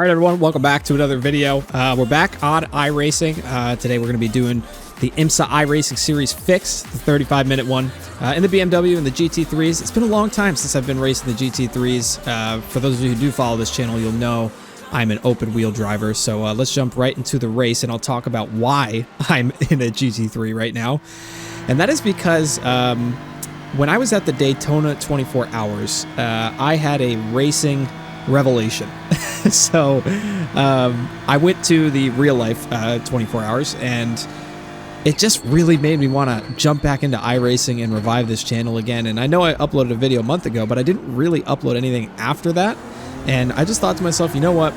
All right, everyone, welcome back to another video. We're back on iRacing. Today we're going to be doing the IMSA iRacing Series Fix, the 35-minute one, in the BMW and the GT3s. It's been a long time since I've been racing the GT3s. For those of you who do follow this channel, you'll know I'm an open-wheel driver. So let's jump right into the race, and I'll talk about why I'm in a GT3 right now. And that is because when I was at the Daytona 24 Hours, I had a racing revelation. So I went to the real life 24 Hours, and it just really made me want to jump back into iRacing and revive this channel again. And I know I uploaded a video a month ago, but I didn't really upload anything after that. And I just thought to myself, you know what?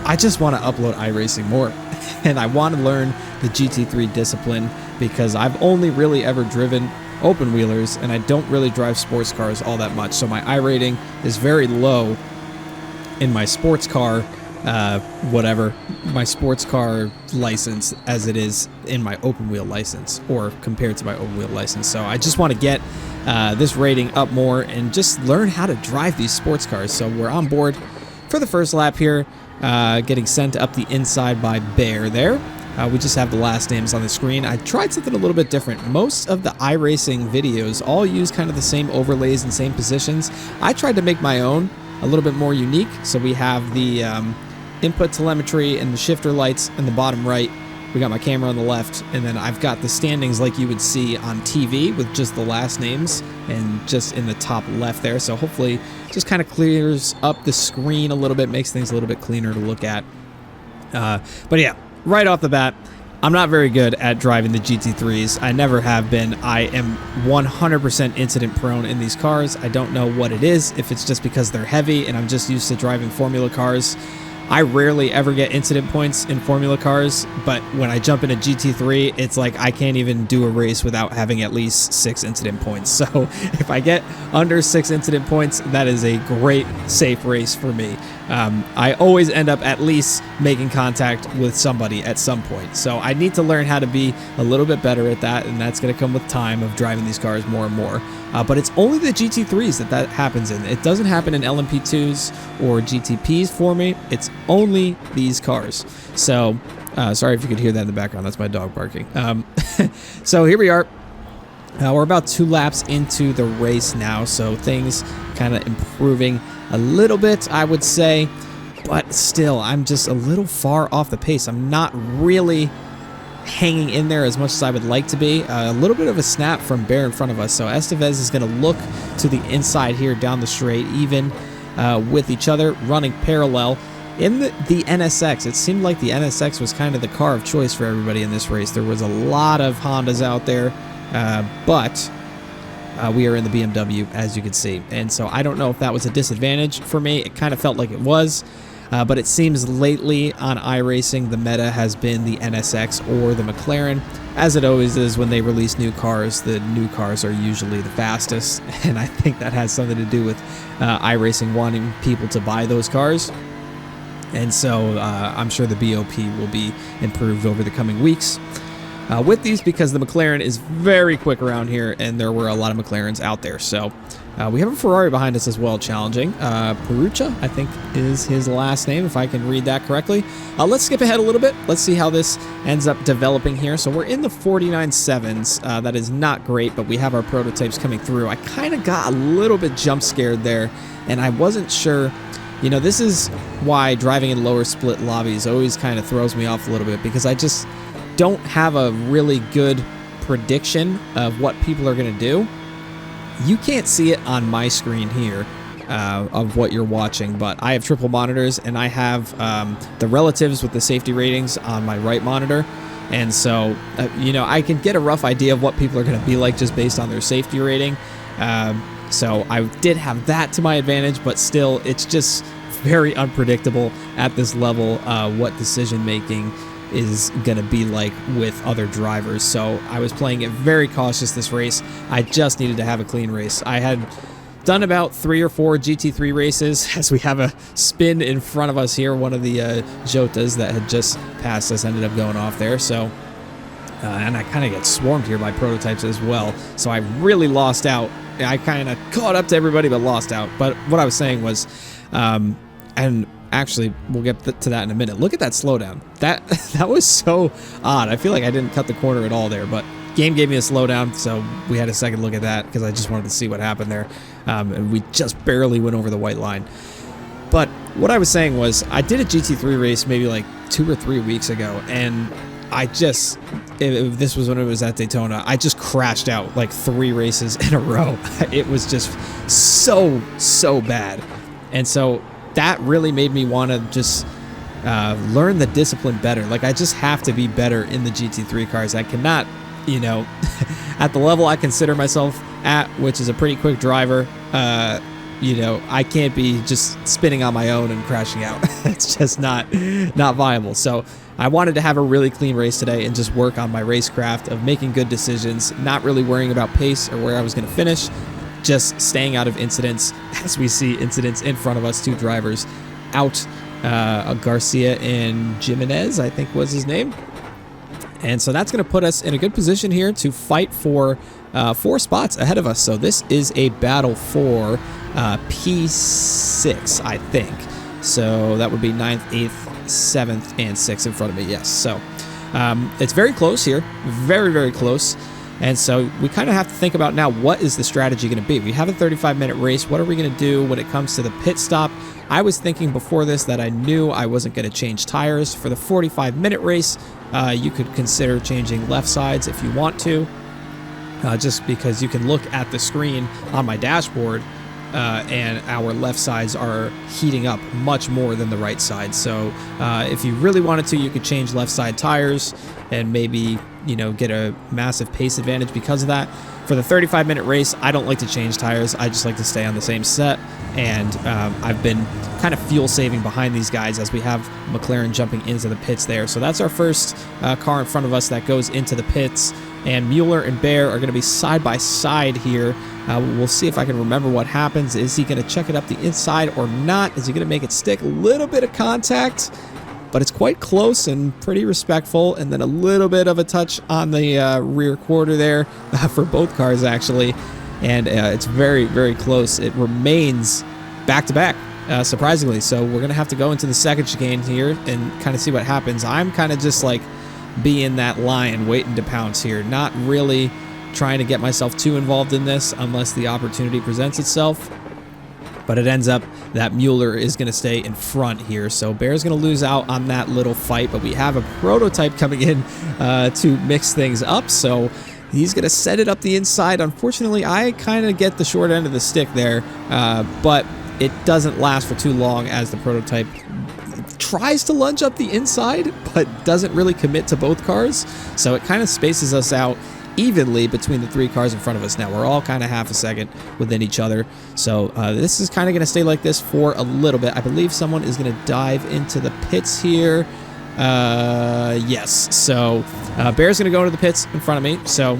I just want to upload iRacing more. And I want to learn the GT3 discipline because I've only really ever driven open wheelers, and I don't really drive sports cars all that much. So my iRating is very low in my sports car, my sports car license, as it is in my open wheel license, or compared to my open wheel license. So I just want to get this rating up more and just learn how to drive these sports cars. So we're on board for the first lap here, getting sent up the inside by Bear there. We just have the last names on the screen. I tried something a little bit different. Most of the iRacing videos all use kind of the same overlays and same positions. I tried to make my own a little bit more unique. So we have the input telemetry and the shifter lights in the bottom right. We got my camera on the left, and then I've got the standings like you would see on TV with just the last names and just in the top left there. So hopefully just kind of clears up the screen a little bit, makes things a little bit cleaner to look at. But yeah, right off the bat, I'm not very good at driving the GT3s. I never have been. I am 100% incident prone in these cars. I don't know what it is, if it's just because they're heavy and I'm just used to driving formula cars. I rarely ever get incident points in formula cars, but when I jump in a GT3, it's like I can't even do a race without having at least 6 incident points. So if I get under 6 incident points, that is a great, safe race for me. I always end up at least making contact with somebody at some point. So I need to learn how to be a little bit better at that, and that's going to come with time of driving these cars more and more. But it's only the GT3s that happens in. It doesn't happen in LMP2s or GTPs for me. It's only these cars. So sorry if you could hear that in the background. That's my dog barking. So here we are. We're about 2 laps into the race now, so things kind of improving a little bit, I would say. But still, I'm just a little far off the pace. I'm not really hanging in there as much as I would like to be. A little bit of a snap from Bear in front of us, so Estevez is going to look to the inside here down the straight, even with each other, running parallel. In the NSX, it seemed like the NSX was kind of the car of choice for everybody in this race. There was a lot of Hondas out there, but we are in the BMW, as you can see. And so I don't know if that was a disadvantage for me. It kind of felt like it was. But it seems lately on iRacing, the meta has been the NSX or the McLaren. As it always is when they release new cars, the new cars are usually the fastest. And I think that has something to do with iRacing wanting people to buy those cars. And so I'm sure the BOP will be improved over the coming weeks with these, because the McLaren is very quick around here, and there were a lot of McLarens out there. So we have a Ferrari behind us as well, challenging. Peruccia, I think, is his last name, if I can read that correctly. Let's skip ahead a little bit. Let's see how this ends up developing here. So we're in the 49.7s. That is not great, but we have our prototypes coming through. I kind of got a little bit jump scared there, and I wasn't sure. You know, this is why driving in lower split lobbies always kind of throws me off a little bit, because I just don't have a really good prediction of what people are going to do. You can't see it on my screen here of what you're watching, but I have triple monitors, and I have the relatives with the safety ratings on my right monitor. And so, you know, I can get a rough idea of what people are going to be like just based on their safety rating. So I did have that to my advantage, but still, it's just very unpredictable at this level what decision making is going to be like with other drivers. So I was playing it very cautious this race. I just needed to have a clean race. I had done about 3 or 4 GT3 races, as we have a spin in front of us here. One of the Jotas that had just passed us ended up going off there. So and I kind of get swarmed here by prototypes as well. So I really lost out. I kind of caught up to everybody but lost out. But what I was saying was, and Actually, we'll get to that in a minute. Look at that slowdown. That was so odd. I feel like I didn't cut the corner at all there, but game gave me a slowdown, so we had a second look at that because I just wanted to see what happened there. And we just barely went over the white line. But what I was saying was I did a GT3 race maybe like 2 or 3 weeks ago, and this was when it was at Daytona, I just crashed out like 3 races in a row. It was just so bad. And so that really made me want to just learn the discipline better. Like, I just have to be better in the GT3 cars. I cannot, you know, at the level I consider myself at, which is a pretty quick driver, you know, I can't be just spinning on my own and crashing out. It's just not viable. So I wanted to have a really clean race today and just work on my racecraft of making good decisions, not really worrying about pace or where I was going to finish, just staying out of incidents. As we see incidents in front of us, 2 drivers out, Garcia and Jimenez, I think was his name. And so that's going to put us in a good position here to fight for 4 spots ahead of us. So this is a battle for P6, I think. So that would be 9th, 8th, 7th, and 6th in front of me. Yes. So it's very close here. Very close. And so we kind of have to think about now, what is the strategy going to be? We have a 35-minute race. What are we going to do when it comes to the pit stop? I was thinking before this that I knew I wasn't going to change tires. For the 45-minute race, you could consider changing left sides if you want to, just because you can look at the screen on my dashboard and our left sides are heating up much more than the right side. So if you really wanted to, you could change left side tires and maybe, you know, get a massive pace advantage because of that. For the 35-minute race, I don't like to change tires. I just like to stay on the same set. And I've been kind of fuel saving behind these guys as we have McLaren jumping into the pits there. So that's our first car in front of us that goes into the pits. And Mueller and Bear are going to be side by side here. We'll see if I can remember what happens. Is he going to check it up the inside or not? Is he going to make it stick? A little bit of contact, but it's quite close and pretty respectful. And then a little bit of a touch on the rear quarter there for both cars, actually. And it's very close. It remains back-to-back, surprisingly. So we're going to have to go into the second chicane here and kind of see what happens. I'm kind of just like being that lion waiting to pounce here, not really trying to get myself too involved in this unless the opportunity presents itself. But it ends up that Mueller is going to stay in front here. So Bear's going to lose out on that little fight, but we have a prototype coming in to mix things up. So he's going to set it up the inside. Unfortunately, I kind of get the short end of the stick there, but it doesn't last for too long as the prototype tries to lunge up the inside, but doesn't really commit to both cars. So it kind of spaces us out evenly between the 3 cars in front of us. Now we're all kind of half a second within each other. So this is kind of going to stay like this for a little bit. I believe someone is going to dive into the pits here. Yes. So Bear's going to go into the pits in front of me. So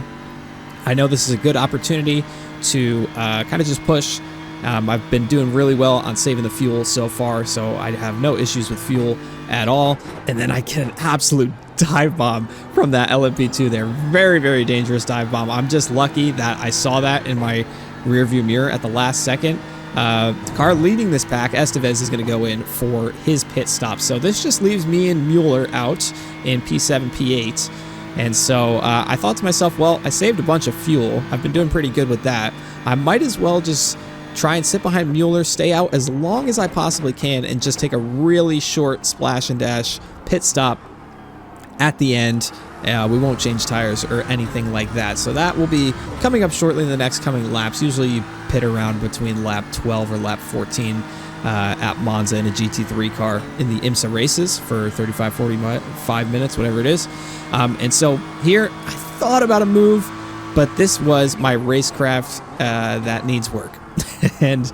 I know this is a good opportunity to kind of just push. I've been doing really well on saving the fuel so far, so I have no issues with fuel at all. And then I get an absolute dive bomb from that LMP2 there. Very dangerous dive bomb. I'm just lucky that I saw that in my rear view mirror at the last second. The car leading this pack, Estevez, is going to go in for his pit stop. So this just leaves me and Mueller out in P7, P8. And so I thought to myself, well, I saved a bunch of fuel. I've been doing pretty good with that. I might as well just try and sit behind Mueller, stay out as long as I possibly can, and just take a really short splash and dash pit stop at the end. We won't change tires or anything like that. So that will be coming up shortly in the next coming laps. Usually you pit around between lap 12 or lap 14 at Monza in a GT3 car in the IMSA races for 35, 45 minutes, whatever it is. And so here I thought about a move, but this was my racecraft that needs work. And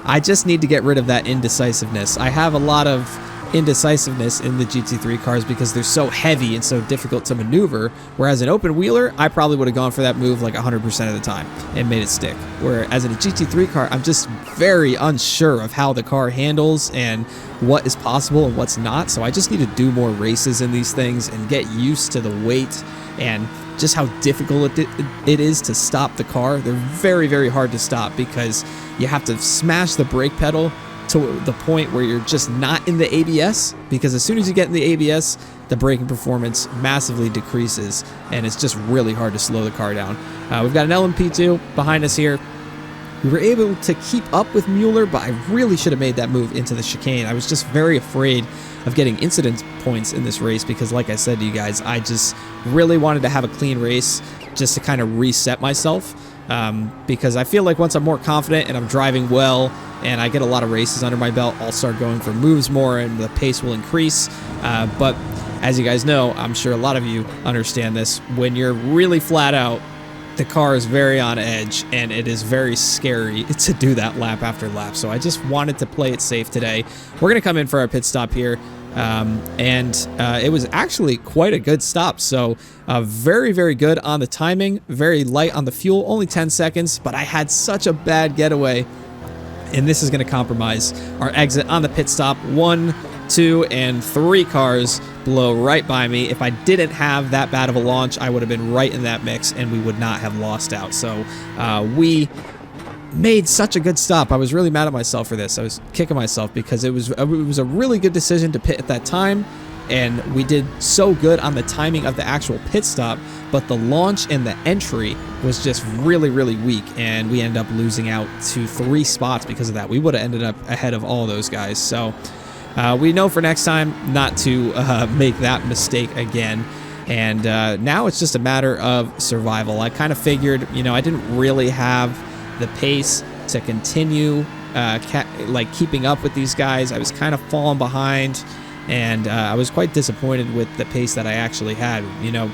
I just need to get rid of that indecisiveness. I have a lot of indecisiveness in the GT3 cars because they're so heavy and so difficult to maneuver, whereas an open wheeler, I probably would have gone for that move like 100% of the time and made it stick. Whereas in a GT3 car, I'm just very unsure of how the car handles and what is possible and what's not. So I just need to do more races in these things and get used to the weight and just how difficult it is to stop the car. They're very hard to stop because you have to smash the brake pedal to the point where you're just not in the ABS, because as soon as you get in the ABS, the braking performance massively decreases, and it's just really hard to slow the car down. We've got an LMP2 behind us here. We were able to keep up with Mueller, but I really should have made that move into the chicane. I was just very afraid of getting incident points in this race because, like I said to you guys, I just really wanted to have a clean race just to kind of reset myself, because I feel like once I'm more confident and I'm driving well and I get a lot of races under my belt, I'll start going for moves more and the pace will increase. But as you guys know, I'm sure a lot of you understand this, when you're really flat out, the car is very on edge and it is very scary to do that lap after lap. So I just wanted to play it safe today. We're going to come in for our pit stop here. It was actually quite a good stop. So very, very good on the timing, very light on the fuel, only 10 seconds, but I had such a bad getaway. And this is going to compromise our exit on the pit stop. 1, 2, and 3 cars blow right by me. If I didn't have that bad of a launch, I would have been right in that mix and we would not have lost out. So we made such a good stop. I was really mad at myself for this. I was kicking myself because it was a really good decision to pit at that time, and we did so good on the timing of the actual pit stop, but the launch and the entry was just really, really weak, and we ended up losing out to 3 spots because of that. We would have ended up ahead of all those guys. So we know for next time not to make that mistake again. And now it's just a matter of survival. I kind of figured, you know, I didn't really have the pace to continue keeping up with these guys. I was kind of falling behind, and I was quite disappointed with the pace that I actually had. You know,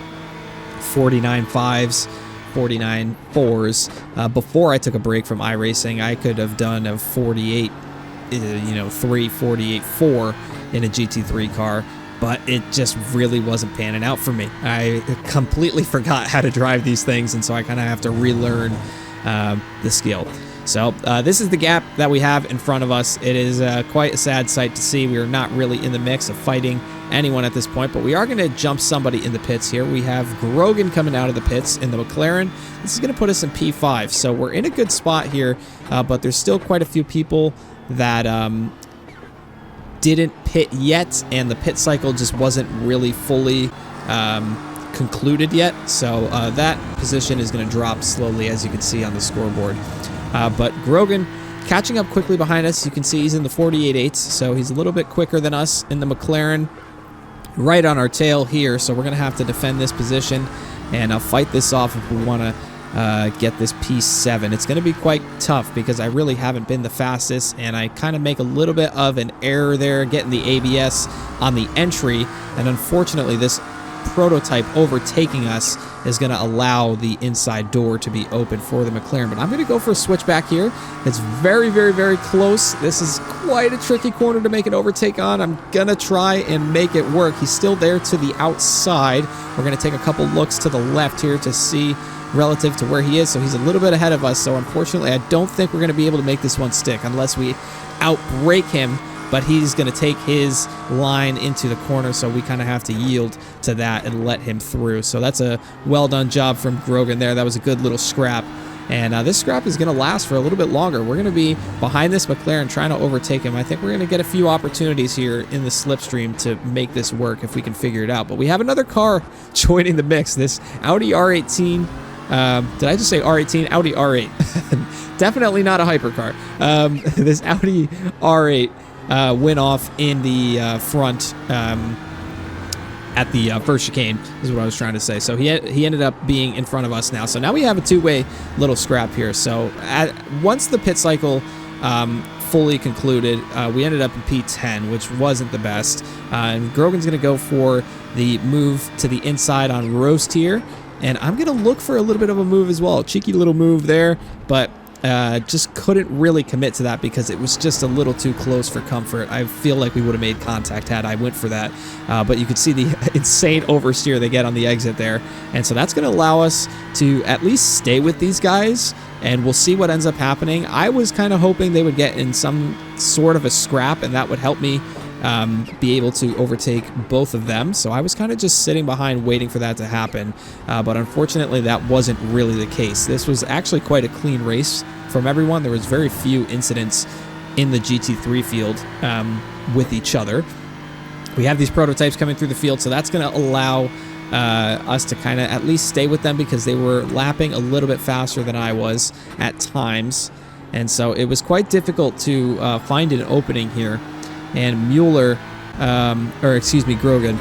49 5s, 49 4s. Before I took a break from iRacing, I could have done a 48 3, 48 4 in a GT3 car, but it just really wasn't panning out for me. I completely forgot how to drive these things, and so I kind of have to relearn the skill. So this is the gap that we have in front of us. It is quite a sad sight to see. We are not really in the mix of fighting anyone at this point, but we are going to jump somebody in the pits here. We have Grogan coming out of the pits in the McLaren. This is going to put us in P5, so we're in a good spot here, but there's still quite a few people that didn't pit yet, and the pit cycle just wasn't really fully concluded yet. So that position is going to drop slowly, as you can see on the scoreboard. But Grogan catching up quickly behind us. You can see he's in the 48.8s, so he's a little bit quicker than us in the McLaren, right on our tail here. So we're going to have to defend this position and fight this off if we want to get this P7. It's going to be quite tough because I really haven't been the fastest, and I kind of make a little bit of an error there getting the ABS on the entry, and unfortunately this prototype overtaking us is going to allow the inside door to be open for the McLaren. But I'm going to go for a switchback here. It's very, very, very close. This is quite a tricky corner to make an overtake on. I'm going to try and make it work. He's still there to the outside. We're going to take a couple looks to the left here to see relative to where he is. So he's a little bit ahead of us. So unfortunately, I don't think we're going to be able to make this one stick unless we outbrake him. But he's going to take his line into the corner, so we kind of have to yield to that and let him through. So that's a well-done job from Grogan there. That was a good little scrap. And this scrap is going to last for a little bit longer. We're going to be behind this McLaren trying to overtake him. I think we're going to get a few opportunities here in the slipstream to make this work if we can figure it out. But we have another car joining the mix, this Audi R18. Did I just say R18? Audi R8. Definitely not a hypercar. This Audi R8 went off in the front at the first chicane, is what I was trying to say. So he ended up being in front of us now. So now we have a two-way little scrap here. So once the pit cycle fully concluded, we ended up in P10, which wasn't the best. And Grogan's going to go for the move to the inside on roast here. And I'm going to look for a little bit of a move as well. Cheeky little move there, but just couldn't really commit to that because it was just a little too close for comfort. I feel like we would have made contact had I went for that, but you could see the insane oversteer they get on the exit there, and so that's going to allow us to at least stay with these guys, and we'll see what ends up happening. I was kind of hoping they would get in some sort of a scrap, and that would help me be able to overtake both of them. So I was kind of just sitting behind waiting for that to happen, but unfortunately that wasn't really the case. This was actually quite a clean race from everyone. There was very few incidents in the GT3 field with each other. We have these prototypes coming through the field, so that's going to allow us to kind of at least stay with them because they were lapping a little bit faster than I was at times. And so it was quite difficult to find an opening here. And Mueller, Grogan,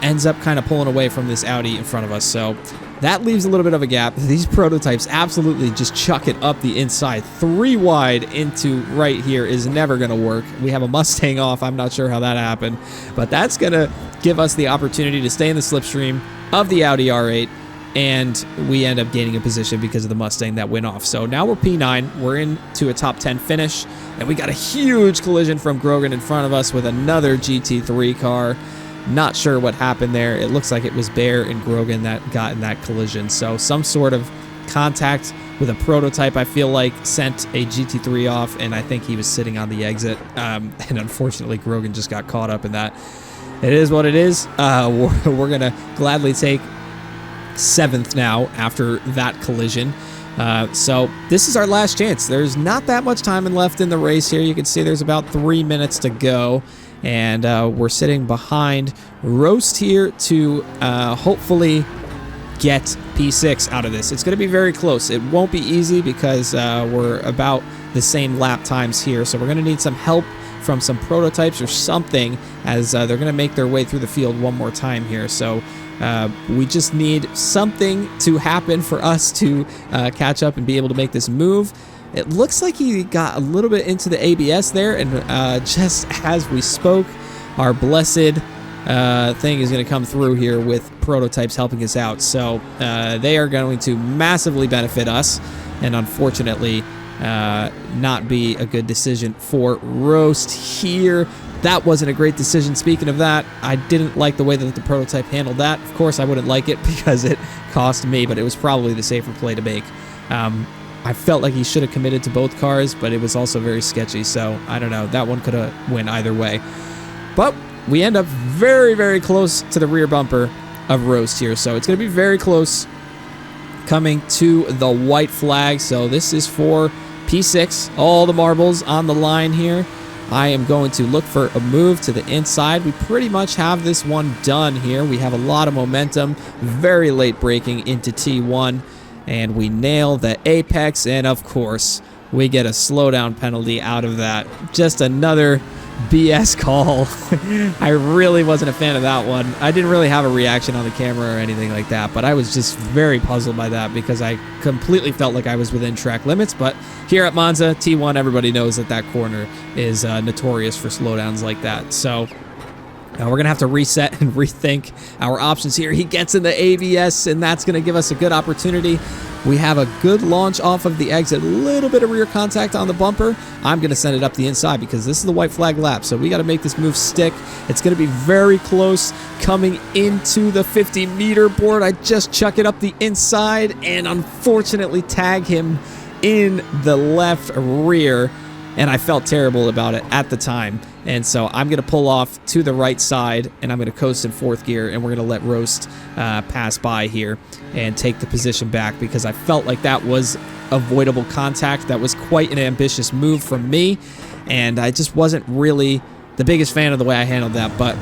ends up kind of pulling away from this Audi in front of us. So that leaves a little bit of a gap. These prototypes absolutely just chuck it up the inside. 3 wide into right here is never going to work. We have a Mustang off. I'm not sure how that happened. But that's going to give us the opportunity to stay in the slipstream of the Audi R8. And we end up gaining a position because of the Mustang that went off. So now we're P9. We're into a top 10 finish. And we got a huge collision from Grogan in front of us with another GT3 car. Not sure what happened there. It looks like it was Bear and Grogan that got in that collision. So some sort of contact with a prototype, I feel like, sent a GT3 off, and I think he was sitting on the exit. And unfortunately, Grogan just got caught up in that. It is what it is. We're going to gladly take 7th now after that collision. So this is our last chance. There's not that much time left in the race here. You can see there's about 3 minutes to go. And we're sitting behind Roast here to hopefully get P6 out of this. It's going to be very close. It won't be easy because we're about the same lap times here. So we're going to need some help from some prototypes or something as they're going to make their way through the field one more time here. So we just need something to happen for us to catch up and be able to make this move. It looks like he got a little bit into the ABS there, and just as we spoke, our blessed thing is going to come through here with prototypes helping us out. So they are going to massively benefit us, and unfortunately not be a good decision for Roast here. That wasn't a great decision. Speaking of that, I didn't like the way that the prototype handled that. Of course, I wouldn't like it because it cost me, but it was probably the safer play to make. I felt like he should have committed to both cars, but it was also very sketchy, so I don't know. That one could have went either way. But we end up very, very close to the rear bumper of Roast here, so it's going to be very close coming to the white flag. So this is for P6. All the marbles on the line here. I am going to look for a move to the inside. We pretty much have this one done here. We have a lot of momentum, very late braking into T1. And we nail the apex, and of course, we get a slowdown penalty out of that. Just another BS call. I really wasn't a fan of that one. I didn't really have a reaction on the camera or anything like that, but I was just very puzzled by that because I completely felt like I was within track limits. But here at Monza, T1, everybody knows that that corner is notorious for slowdowns like that. So we're going to have to reset and rethink our options here. He gets in the ABS, and that's going to give us a good opportunity. We have a good launch off of the exit, a little bit of rear contact on the bumper. I'm going to send it up the inside because this is the white flag lap, so we got to make this move stick. It's going to be very close coming into the 50-meter board. I just chuck it up the inside and unfortunately tag him in the left rear, and I felt terrible about it at the time. And so I'm going to pull off to the right side, and I'm going to coast in 4th gear, and we're going to let Roast pass by here and take the position back because I felt like that was avoidable contact. That was quite an ambitious move from me, and I just wasn't really the biggest fan of the way I handled that. But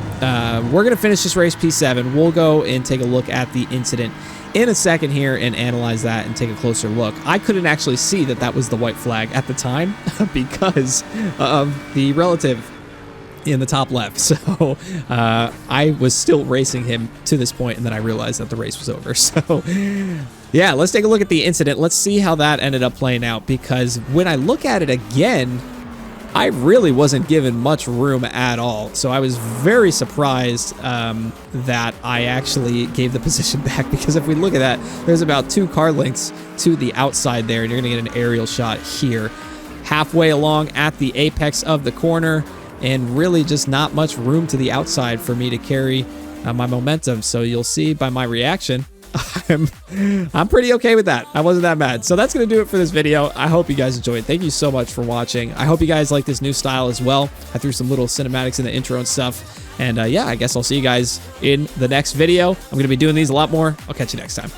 we're going to finish this race P7. We'll go and take a look at the incident in a second here and analyze that and take a closer look. I couldn't actually see that that was the white flag at the time because of the relative in the top left. So I was still racing him to this point, and then I realized that the race was over. So yeah, let's take a look at the incident. Let's see how that ended up playing out, because when I look at it again, I really wasn't given much room at all. So I was very surprised that I actually gave the position back, because if we look at that, there's about 2 car lengths to the outside there, and you're gonna get an aerial shot here. Halfway along at the apex of the corner, and really just not much room to the outside for me to carry my momentum. So you'll see by my reaction, I'm pretty okay with that. I wasn't that mad. So that's going to do it for this video. I hope you guys enjoyed. Thank you so much for watching. I hope you guys like this new style as well. I threw some little cinematics in the intro and stuff. And yeah, I guess I'll see you guys in the next video. I'm going to be doing these a lot more. I'll catch you next time.